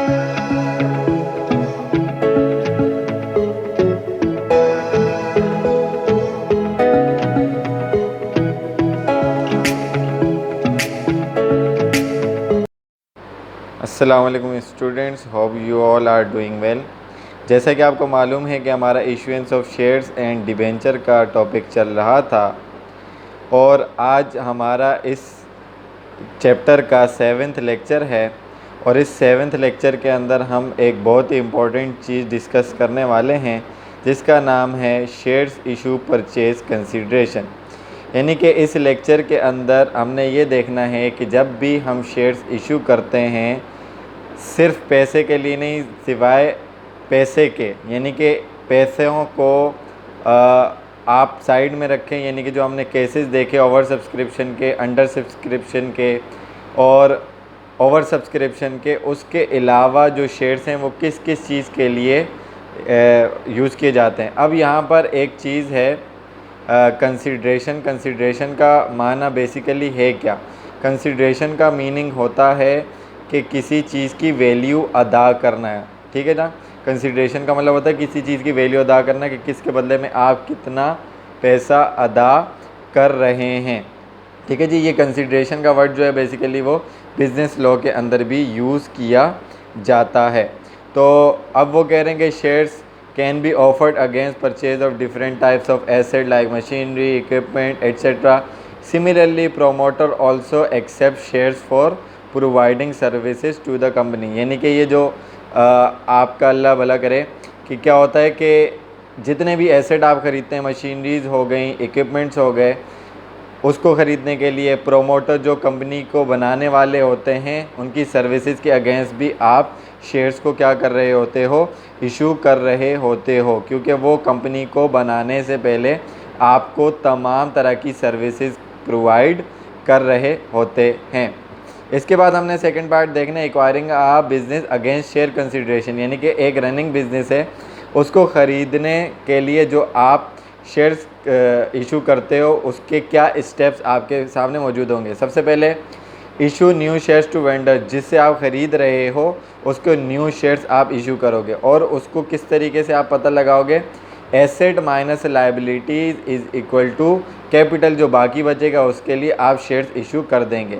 अस्सलाम वालेकुम students, hope you all are doing well. जैसा कि आपको मालूम है कि हमारा issuance of shares and debenture का टॉपिक चल रहा था और आज हमारा इस चैप्टर का 7th लेक्चर है और इस 7th लेक्चर के अंदर हम एक बहुत ही इम्पोर्टेंट चीज़ डिस्कस करने वाले हैं जिसका नाम है शेयर्स इशू परचेज कंसिडरेशन। यानी कि इस लेक्चर के अंदर हमने ये देखना है कि जब भी हम शेयर्स इशू करते हैं सिर्फ पैसे के लिए नहीं, सिवाय पैसे के, यानी कि पैसों को आप साइड में रखें। यानी कि जो हमने केसेस देखे ओवर सब्सक्रिप्शन के, अंडर सब्सक्रिप्शन के और ओवर सब्सक्रिप्शन के, उसके अलावा जो शेयर्स हैं वो किस किस चीज़ के लिए यूज़ किए जाते हैं। अब यहाँ पर एक चीज़ है कंसिडरेशन। कंसिडरेशन का माना बेसिकली है क्या? कंसिडरेशन का मीनिंग होता है कि किसी चीज़ की वैल्यू अदा करना है। ठीक है ना? कंसिडरेशन का मतलब होता है किसी चीज़ की वैल्यू अदा करना, कि किसके बदले में आप कितना पैसा अदा कर रहे हैं। ठीक है जी। ये कंसिडरेशन का वर्ड जो है बेसिकली वो बिज़नेस लॉ के अंदर भी यूज़ किया जाता है। तो अब वो कह रहे हैं कि shares can be offered against purchase of different types of asset like machinery, equipment etcetera. Similarly promoter also accept shares for providing services to the company. यानी कि ये जो आपका अल्लाह भला करे कि क्या होता है कि जितने भी एसेट आप ख़रीदते हैं, मशीनरीज़ हो गई, इक्विपमेंट्स हो गए, उसको ख़रीदने के लिए प्रोमोटर जो कंपनी को बनाने वाले होते हैं उनकी सर्विसेज के अगेंस्ट भी आप शेयर्स को क्या कर रहे होते हो? इशू कर रहे होते हो, क्योंकि वो कंपनी को बनाने से पहले आपको तमाम तरह की सर्विसेज प्रोवाइड कर रहे होते हैं। इसके बाद हमने सेकंड पार्ट देखना है एक्वायरिंग आ बिज़नेस अगेंस्ट शेयर कंसिडरेशन। यानी कि एक रनिंग बिज़नेस है, उसको ख़रीदने के लिए जो आप शेयर्स इशू करते हो उसके क्या स्टेप्स आपके सामने मौजूद होंगे। सबसे पहले issue new shares to vendor, जिससे आप ख़रीद रहे हो उसको न्यू शेयर्स आप इशू करोगे। और उसको किस तरीके से आप पता लगाओगे? Asset minus liabilities is equal to capital, जो बाकी बचेगा उसके लिए आप शेयर्स इशू कर देंगे।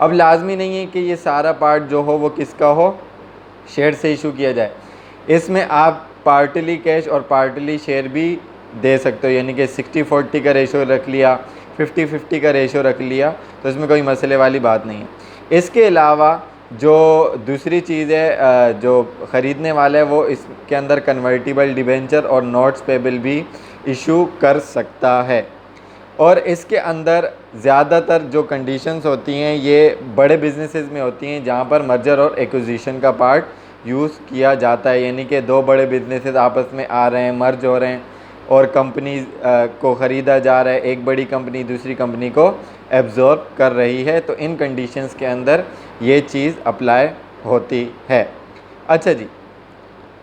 अब लाजमी नहीं है कि ये सारा पार्ट जो हो वो किसका हो? शेयर से इशू किया जाए। इसमें आप पार्टली कैश और पार्टली शेयर भी दे सकते हो। यानी कि 60-40 का रेशो रख लिया, 50-50 का रेशो रख लिया, तो इसमें कोई मसले वाली बात नहीं है। इसके अलावा जो दूसरी चीज़ है, जो ख़रीदने वाला है वो इसके अंदर कन्वर्टिबल डिबेंचर और नोट्स पेबल भी इशू कर सकता है। और इसके अंदर ज़्यादातर जो कंडीशंस होती हैं ये बड़े बिजनेसेस में होती हैं, जहाँ पर मर्जर और एक्विजिशन का पार्ट यूज़ किया जाता है। यानी कि दो बड़े बिजनेसेस आपस में आ रहे हैं, मर्ज हो रहे हैं और कंपनी को ख़रीदा जा रहा है, एक बड़ी कंपनी दूसरी कंपनी को एब्जॉर्ब कर रही है, तो इन कंडीशंस के अंदर ये चीज़ अप्लाई होती है। अच्छा जी,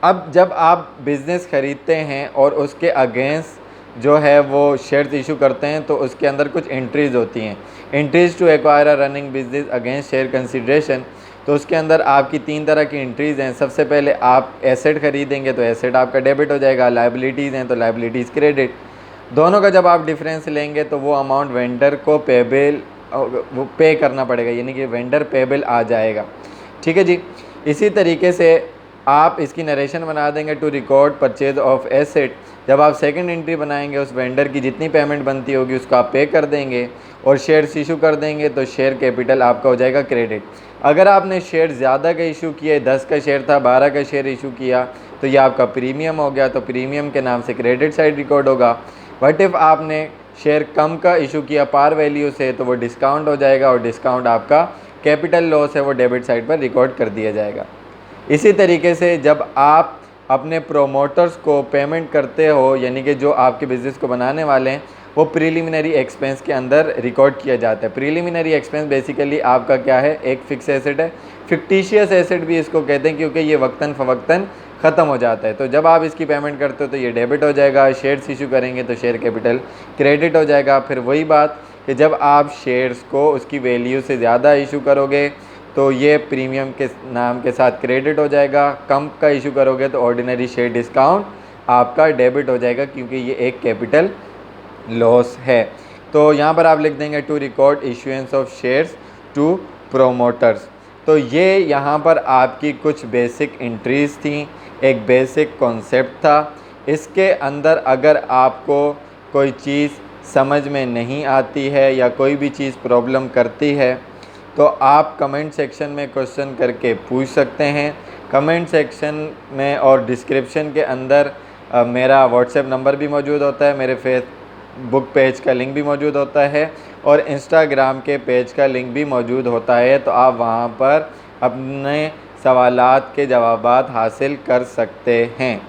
अब जब आप बिज़नेस ख़रीदते हैं और उसके अगेंस्ट जो है वो शेयर्स इशू करते हैं तो उसके अंदर कुछ एंट्रीज़ होती हैं। Entries to acquire a running business against share consideration, तो उसके अंदर आपकी 3 तरह की एंट्रीज़ हैं। सबसे पहले आप एसेट ख़रीदेंगे तो एसेट आपका डेबिट हो जाएगा, लाइबिलिटीज़ हैं तो लाइबिलिटीज़ क्रेडिट। दोनों का जब आप डिफरेंस लेंगे तो वो अमाउंट वेंडर को पेबल वो पे करना पड़ेगा, यानी कि वेंडर पेबल आ जाएगा। ठीक है जी। इसी तरीके से आप इसकी नरेशन बना देंगे to record purchase of asset. जब आप सेकंड एंट्री बनाएंगे उस वेंडर की जितनी पेमेंट बनती होगी उसको आप पे कर देंगे और शेयर्स इशू कर देंगे तो शेयर कैपिटल आपका हो जाएगा क्रेडिट। अगर आपने शेयर ज़्यादा का इशू किए, 10 का शेयर था 12 का शेयर इशू किया, तो ये आपका प्रीमियम हो गया, तो प्रीमियम के नाम से क्रेडिट साइड रिकॉर्ड होगा। बट इफ़ आपने शेयर कम का इशू किया पार वैल्यू से तो वो डिस्काउंट हो जाएगा और डिस्काउंट आपका कैपिटल लॉस है वो डेबिट साइड पर रिकॉर्ड कर दिया जाएगा। इसी तरीके से जब आप अपने प्रोमोटर्स को पेमेंट करते हो, यानी कि जो आपके बिज़नेस को बनाने वाले हैं, वो प्रीलिमिनरी एक्सपेंस के अंदर रिकॉर्ड किया जाता है। प्रीलिमिनरी एक्सपेंस बेसिकली आपका क्या है? एक फ़िक्स एसेट है, फिक्टिशियस एसेट भी इसको कहते हैं, क्योंकि ये वक्तन फ़वक्तन ख़त्म हो जाता है। तो जब आप इसकी पेमेंट करते हो तो ये डेबिट हो जाएगा, शेयर्स इशू करेंगे तो शेयर कैपिटल क्रेडिट हो जाएगा। फिर वही बात कि जब आप शेयर्स को उसकी वैल्यू से ज़्यादा इशू करोगे तो ये प्रीमियम के नाम के साथ क्रेडिट हो जाएगा। कम का इशू करोगे तो ऑर्डिनरी शेयर डिस्काउंट आपका डेबिट हो जाएगा, क्योंकि ये एक कैपिटल लॉस है। तो यहाँ पर आप लिख देंगे to record issuance of shares to promoters. तो ये यहाँ पर आपकी कुछ बेसिक एंट्रीज थी, एक बेसिक कॉन्सेप्ट था। इसके अंदर अगर आपको कोई चीज़ समझ में नहीं आती है या कोई भी चीज़ प्रॉब्लम करती है तो आप कमेंट सेक्शन में क्वेश्चन करके पूछ सकते हैं। कमेंट सेक्शन में और डिस्क्रिप्शन के अंदर मेरा व्हाट्सएप नंबर भी मौजूद होता है, मेरे फेसबुक पेज का लिंक भी मौजूद होता है और इंस्टाग्राम के पेज का लिंक भी मौजूद होता है। तो आप वहाँ पर अपने सवालात के जवाबात हासिल कर सकते हैं।